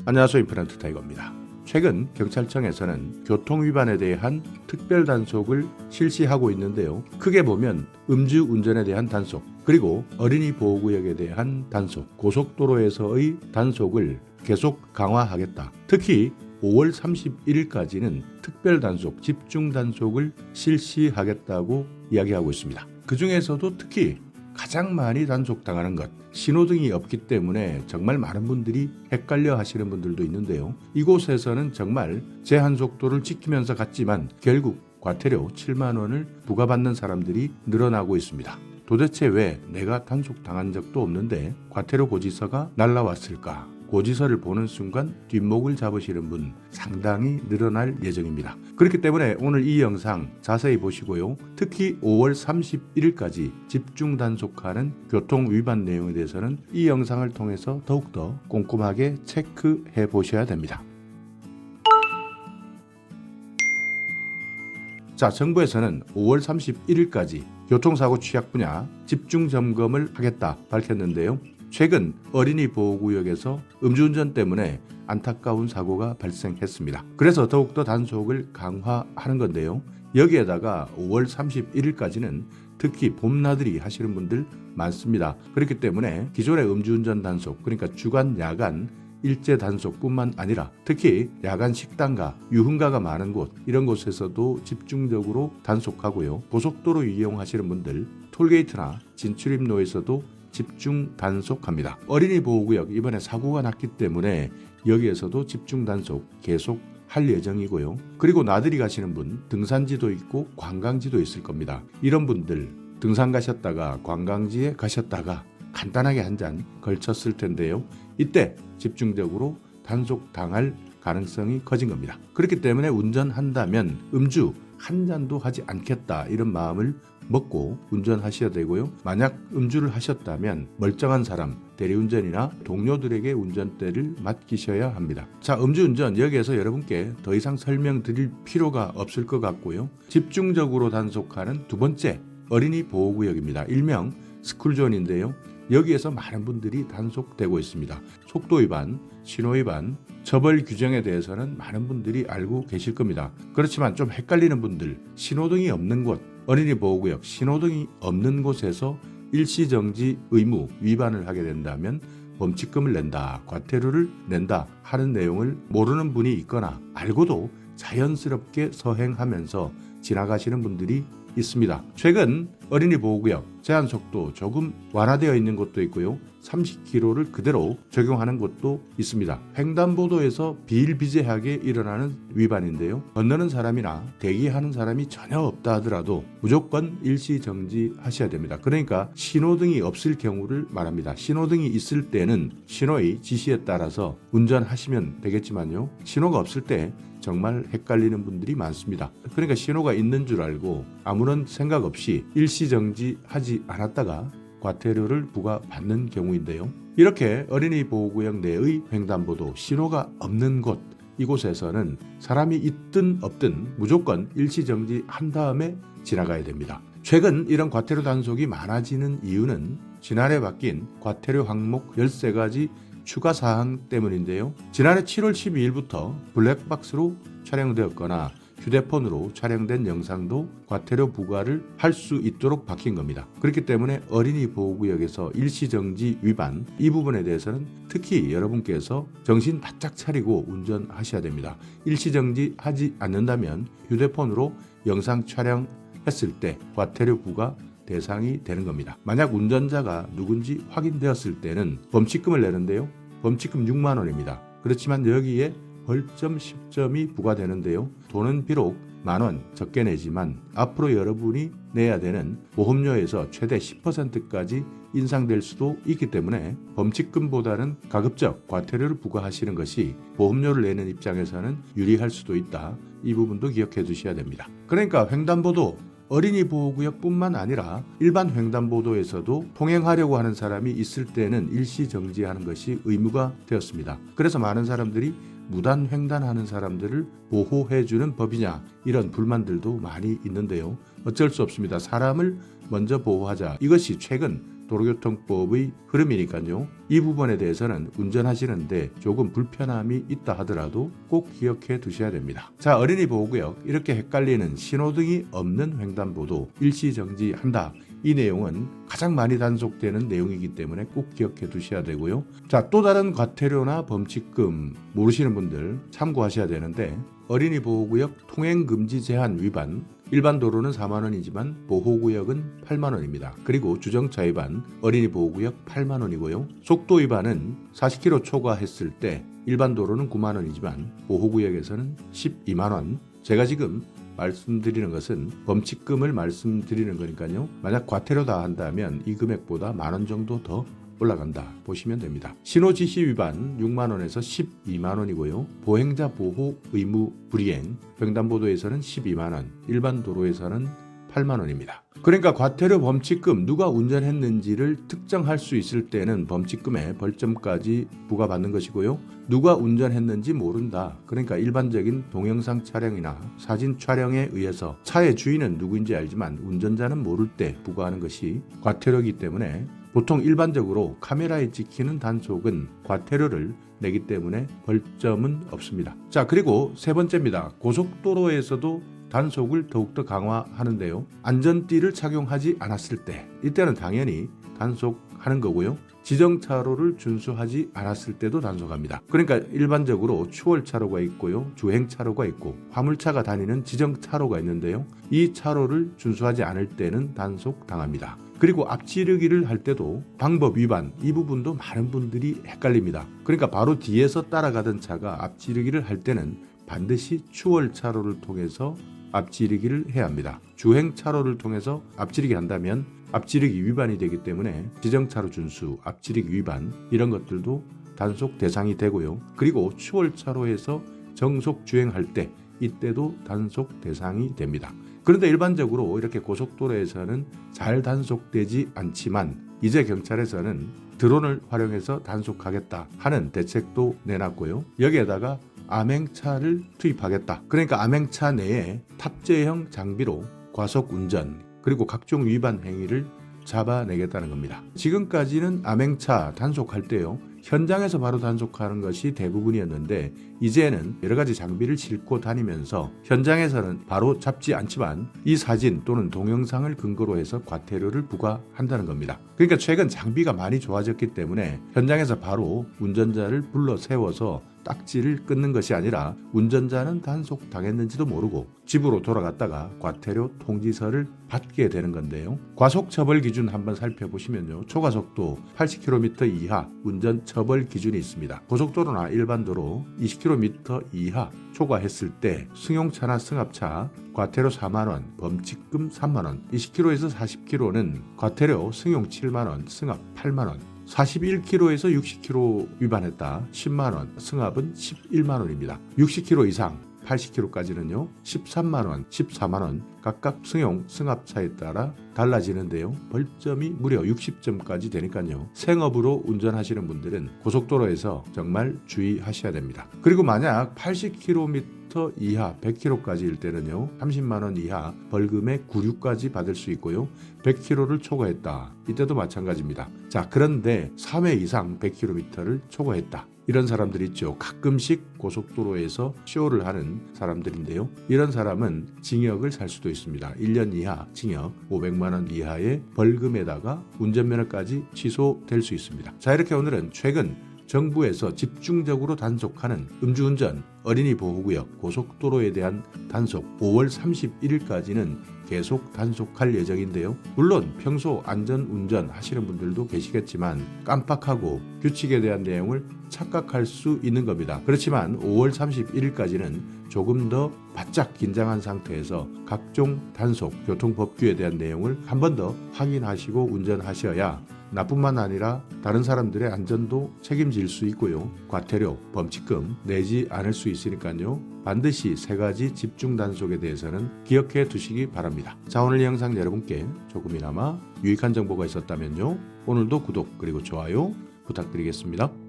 안녕하세요. 임플란트 타이거입니다. 최근 경찰청에서는 교통위반에 대한 특별 단속을 실시하고 있는데요. 크게 보면 음주운전에 대한 단속, 그리고 어린이 보호구역에 대한 단속, 고속도로에서의 단속을 계속 강화하겠다. 특히 5월 31일까지는 특별 단속, 집중 단속을 실시하겠다고 이야기하고 있습니다. 그 중에서도 특히 가장 많이 단속당하는 것, 신호등이 없기 때문에 정말 많은 분들이 헷갈려 하시는 분들도 있는데요. 이곳에서는 정말 제한 속도를 지키면서 갔지만 결국 과태료 7만 원을 부과받는 사람들이 늘어나고 있습니다. 도대체 왜 내가 단속당한 적도 없는데 과태료 고지서가 날라왔을까? 고지서를 보는 순간 뒷목을 잡으시는 분 상당히 늘어날 예정입니다. 그렇기 때문에 오늘 이 영상 자세히 보시고요. 특히 5월 31일까지 집중 단속하는 교통 위반 내용에 대해서는 이 영상을 통해서 더욱더 꼼꼼하게 체크해 보셔야 됩니다. 자, 정부에서는 5월 31일까지 교통사고 취약 분야 집중 점검을 하겠다 밝혔는데요. 최근 어린이 보호구역에서 음주운전 때문에 안타까운 사고가 발생했습니다. 그래서 더욱더 단속을 강화하는 건데요. 여기에다가 5월 31일까지는 특히 봄나들이 하시는 분들 많습니다. 그렇기 때문에 기존의 음주운전 단속, 그러니까 주간, 야간, 일제 단속뿐만 아니라 특히 야간 식당가, 유흥가가 많은 곳, 이런 곳에서도 집중적으로 단속하고요. 고속도로 이용하시는 분들, 톨게이트나 진출입로에서도 집중 단속합니다. 어린이 보호구역 이번에 사고가 났기 때문에 여기에서도 집중 단속 계속 할 예정이고요. 그리고 나들이 가시는 분, 등산지도 있고 관광지도 있을 겁니다. 이런 분들 등산 가셨다가 관광지에 가셨다가 간단하게 한 잔 걸쳤을 텐데요. 이때 집중적으로 단속당할 가능성이 커진 겁니다. 그렇기 때문에 운전한다면 음주 한 잔도 하지 않겠다, 이런 마음을 먹고 운전하셔야 되고요. 만약 음주를 하셨다면 멀쩡한 사람, 대리운전이나 동료들에게 운전대를 맡기셔야 합니다. 자, 음주운전 여기에서 여러분께 더 이상 설명드릴 필요가 없을 것 같고요. 집중적으로 단속하는 두 번째 어린이 보호구역입니다. 일명 스쿨존인데요. 여기에서 많은 분들이 단속되고 있습니다. 속도 위반, 신호 위반, 처벌 규정에 대해서는 많은 분들이 알고 계실 겁니다. 그렇지만 좀 헷갈리는 분들, 신호등이 없는 곳, 어린이 보호구역, 신호등이 없는 곳에서 일시정지 의무 위반을 하게 된다면 범칙금을 낸다, 과태료를 낸다 하는 내용을 모르는 분이 있거나 알고도 자연스럽게 서행하면서 지나가시는 분들이 있습니다. 최근 어린이 보호구역 제한속도 조금 완화되어 있는 곳도 있고요. 30km를 그대로 적용하는 곳도 있습니다. 횡단보도에서 비일비재하게 일어나는 위반인데요. 건너는 사람이나 대기하는 사람이 전혀 없다 하더라도 무조건 일시정지 하셔야 됩니다. 그러니까 신호등이 없을 경우를 말합니다. 신호등이 있을 때는 신호의 지시에 따라서 운전하시면 되겠지만요. 신호가 없을 때 정말 헷갈리는 분들이 많습니다. 그러니까 신호가 있는 줄 알고 아무런 생각 없이 일시정지 하지 않았다가 과태료를 부과받는 경우인데요. 이렇게 어린이 보호구역 내의 횡단보도, 신호가 없는 곳, 이곳에서는 사람이 있든 없든 무조건 일시정지 한 다음에 지나가야 됩니다. 최근 이런 과태료 단속이 많아지는 이유는 지난해 바뀐 과태료 항목 13가지 추가 사항 때문인데요. 지난해 7월 12일부터 블랙박스로 촬영되었거나 휴대폰으로 촬영된 영상도 과태료 부과를 할 수 있도록 바뀐 겁니다. 그렇기 때문에 어린이 보호구역에서 일시정지 위반, 이 부분에 대해서는 특히 여러분께서 정신 바짝 차리고 운전하셔야 됩니다. 일시정지 하지 않는다면 휴대폰으로 영상 촬영했을 때 과태료 부과 대상이 되는 겁니다. 만약 운전자가 누군지 확인되었을 때는 범칙금을 내는데요. 범칙금 6만 원입니다. 그렇지만 여기에 벌점 10점이 부과되는데요. 돈은 비록 10,000원 적게 내지만 앞으로 여러분이 내야 되는 보험료에서 최대 10%까지 인상될 수도 있기 때문에 범칙금보다는 가급적 과태료를 부과하시는 것이 보험료를 내는 입장에서는 유리할 수도 있다. 이 부분도 기억해 두셔야 됩니다. 그러니까 횡단보도, 어린이 보호구역뿐만 아니라 일반 횡단보도에서도 통행하려고 하는 사람이 있을 때는 일시정지하는 것이 의무가 되었습니다. 그래서 많은 사람들이 무단 횡단하는 사람들을 보호해주는 법이냐, 이런 불만들도 많이 있는데요. 어쩔 수 없습니다. 사람을 먼저 보호하자. 이것이 최근 도로교통법의 흐름이니까요. 이 부분에 대해서는 운전하시는데 조금 불편함이 있다 하더라도 꼭 기억해 두셔야 됩니다. 자, 어린이 보호구역 이렇게 헷갈리는 신호등이 없는 횡단보도 일시정지한다. 이 내용은 가장 많이 단속되는 내용이기 때문에 꼭 기억해 두셔야 되고요. 자, 또 다른 과태료나 범칙금 모르시는 분들 참고하셔야 되는데 어린이 보호구역 통행금지 제한 위반 일반 도로는 4만 원이지만 보호구역은 8만 원입니다. 그리고 주정차 위반 어린이 보호구역 8만 원이고요. 속도 위반은 40km 초과했을 때 일반 도로는 9만 원이지만 보호구역에서는 12만 원. 제가 지금 말씀드리는 것은 범칙금을 말씀드리는 거니까요. 만약 과태료다 한다면 이 금액보다 만 원 정도 더 올라간다 보시면 됩니다. 신호지시 위반 6만 원에서 12만 원이고요. 보행자 보호 의무 불이행 횡단보도에서는 12만 원, 일반 도로에서는 8만 원입니다. 그러니까 과태료 범칙금 누가 운전했는지를 특정할 수 있을 때는 범칙금에 벌점까지 부과받는 것이고요. 누가 운전했는지 모른다. 그러니까 일반적인 동영상 촬영이나 사진 촬영에 의해서 차의 주인은 누구인지 알지만 운전자는 모를 때 부과하는 것이 과태료이기 때문에 보통 일반적으로 카메라에 찍히는 단속은 과태료를 내기 때문에 벌점은 없습니다. 자, 그리고 세 번째입니다. 고속도로에서도 단속을 더욱더 강화하는데요. 안전띠를 착용하지 않았을 때 이때는 당연히 단속하는 거고요. 지정차로를 준수하지 않았을 때도 단속합니다. 그러니까 일반적으로 추월차로가 있고요. 주행차로가 있고 화물차가 다니는 지정차로가 있는데요. 이 차로를 준수하지 않을 때는 단속당합니다. 그리고 앞지르기를 할 때도 방법 위반 이 부분도 많은 분들이 헷갈립니다. 그러니까 바로 뒤에서 따라가던 차가 앞지르기를 할 때는 반드시 추월차로를 통해서 앞지르기를 해야 합니다. 주행차로를 통해서 앞지르기 한다면 앞지르기 위반이 되기 때문에 지정차로 준수, 앞지르기 위반 이런 것들도 단속 대상이 되고요. 그리고 추월차로에서 정속 주행할 때 이때도 단속 대상이 됩니다. 그런데 일반적으로 이렇게 고속도로에서는 잘 단속되지 않지만 이제 경찰에서는 드론을 활용해서 단속하겠다 하는 대책도 내놨고요. 여기에다가 암행차를 투입하겠다. 그러니까 암행차 내에 탑재형 장비로 과속 운전 그리고 각종 위반 행위를 잡아내겠다는 겁니다. 지금까지는 암행차 단속할 때요. 현장에서 바로 단속하는 것이 대부분이었는데 이제는 여러 가지 장비를 싣고 다니면서 현장에서는 바로 잡지 않지만 이 사진 또는 동영상을 근거로 해서 과태료를 부과한다는 겁니다. 그러니까 최근 장비가 많이 좋아졌기 때문에 현장에서 바로 운전자를 불러 세워서 딱지를 끊는 것이 아니라 운전자는 단속당했는지도 모르고 집으로 돌아갔다가 과태료 통지서를 받게 되는 건데요. 과속 처벌 기준 한번 살펴보시면요. 초과속도 80km 이하 운전 처벌 기준이 있습니다. 고속도로나 일반도로 20km 이하 초과했을 때 승용차나 승합차 과태료 4만 원, 범칙금 3만 원, 20km에서 40km는 과태료 승용 7만 원, 승합 8만 원, 41km에서 60km 위반했다 10만원, 승합은 11만원입니다. 60km 이상 80km까지는요 13만원, 14만원 각각 승용, 승합차에 따라 달라지는데요. 벌점이 무려 60점까지 되니까요. 생업으로 운전하시는 분들은 고속도로에서 정말 주의하셔야 됩니다. 그리고 만약 80km 이하 100km까지일 때는요 30만원 이하 벌금의 구류까지 받을 수 있고요 100km를 초과했다 이때도 마찬가지입니다. 자, 그런데 3회 이상 100km를 초과했다 이런 사람들 있죠. 가끔씩 고속도로에서 쇼를 하는 사람들인데요. 이런 사람은 징역을 살 수도 있습니다. 1년 이하 징역, 500만 원 이하의 벌금에다가 운전면허까지 취소될 수 있습니다. 자, 이렇게 오늘은 최근 정부에서 집중적으로 단속하는 음주운전, 어린이 보호구역, 고속도로에 대한 단속 5월 31일까지는 계속 단속할 예정인데요. 물론 평소 안전운전 하시는 분들도 계시겠지만 깜빡하고 규칙에 대한 내용을 착각할 수 있는 겁니다. 그렇지만 5월 31일까지는 조금 더 바짝 긴장한 상태에서 각종 단속, 교통법규에 대한 내용을 한 번 더 확인하시고 운전하셔야 나뿐만 아니라 다른 사람들의 안전도 책임질 수 있고요. 과태료, 범칙금 내지 않을 수 있으니까요. 반드시 세 가지 집중 단속에 대해서는 기억해 두시기 바랍니다. 자, 오늘 영상 여러분께 조금이나마 유익한 정보가 있었다면요. 오늘도 구독 그리고 좋아요 부탁드리겠습니다.